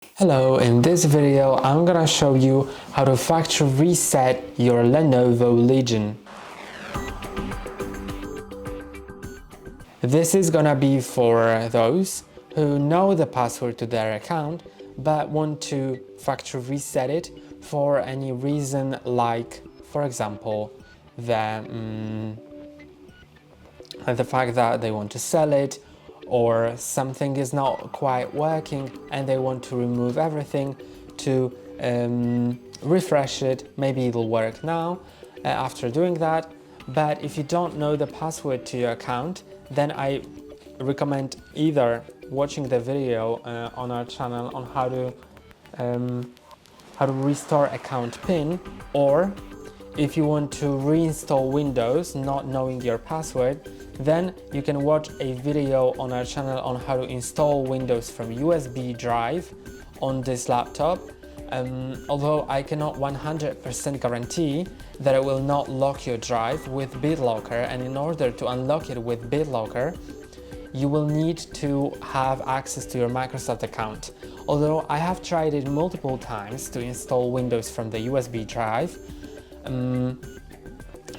Hello, in this video I'm gonna show you how to factory reset your Lenovo Legion. This is gonna be for those who know the password to their account but want to factory reset it for any reason, like for example the fact that they want to sell it, or something is not quite working and they want to remove everything to refresh it. Maybe it'll work now after doing that. But if you don't know the password to your account, then I recommend either watching the video on our channel on how to restore account PIN, or if you want to reinstall Windows not knowing your password, then you can watch a video on our channel on how to install Windows from USB drive on this laptop. Although I cannot 100% guarantee that it will not lock your drive with BitLocker, and in order to unlock it with BitLocker, you will need to have access to your Microsoft account. Although I have tried it multiple times to install Windows from the USB drive,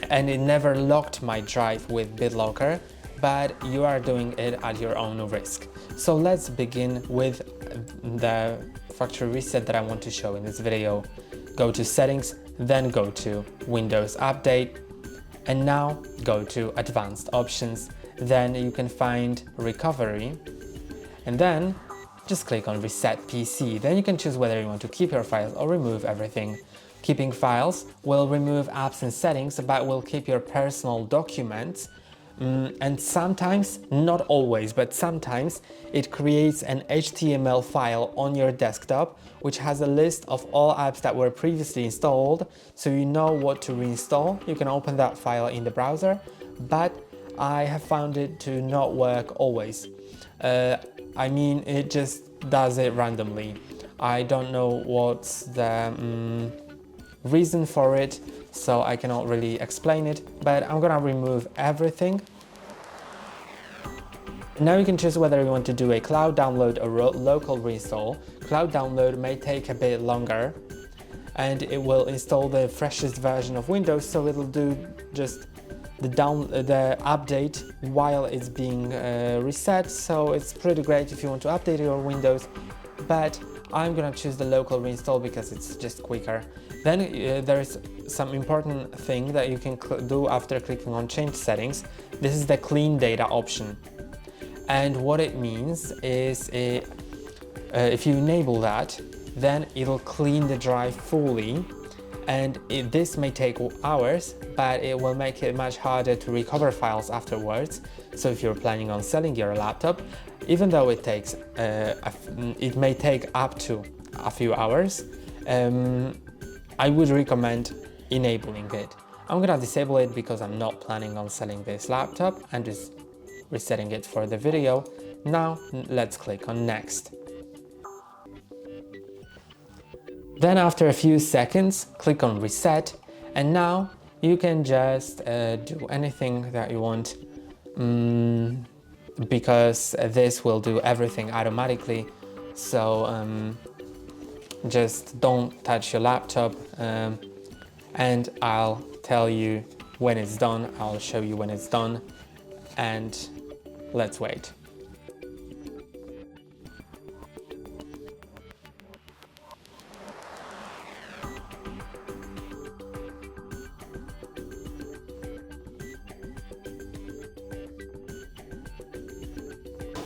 and it never locked my drive with BitLocker, but you are doing it at your own risk. So let's begin with the factory reset that I want to show in this video. Go to Settings, then go to Windows Update, and now go to Advanced Options. Then you can find Recovery, and then just click on Reset PC. Then you can choose whether you want to keep your files or remove everything. Keeping files will remove apps and settings, but will keep your personal documents. And sometimes, not always, but sometimes it creates an HTML file on your desktop which has a list of all apps that were previously installed, so you know what to reinstall. You can open that file in the browser, but I have found it to not work always. I mean, it just does it randomly. I don't know what's the reason for it, so I cannot really explain it, but I'm gonna remove everything. Now you can choose whether you want to do a cloud download or local reinstall. Cloud download may take a bit longer and it will install the freshest version of Windows, so it'll do just the update while it's being reset, so it's pretty great if you want to update your Windows, but I'm gonna choose the local reinstall because it's just quicker. Then there's some important thing that you can do after clicking on Change Settings. This is the Clean Data option. And what it means is if you enable that, then it'll clean the drive fully. And this may take hours, but it will make it much harder to recover files afterwards. So if you're planning on selling your laptop, even though it takes, it may take up to a few hours, I would recommend enabling it. I'm gonna disable it because I'm not planning on selling this laptop. I'm just resetting it for the video. Now let's click on Next. Then after a few seconds, click on Reset, and now you can just do anything that you want, because this will do everything automatically. So just don't touch your laptop, and I'll tell you when it's done. I'll show you when it's done, and let's wait.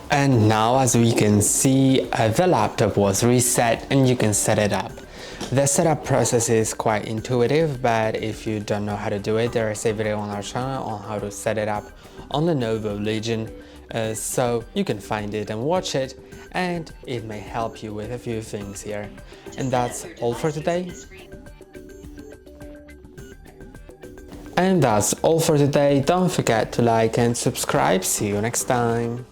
And now, as we can see, the laptop was reset and you can set it up. The setup process is quite intuitive, but if you don't know how to do it, there is a video on our channel on how to set it up on the Lenovo Legion, so you can find it and watch it, and it may help you with a few things here. And that's all for today. Don't forget to like and subscribe. See you next time.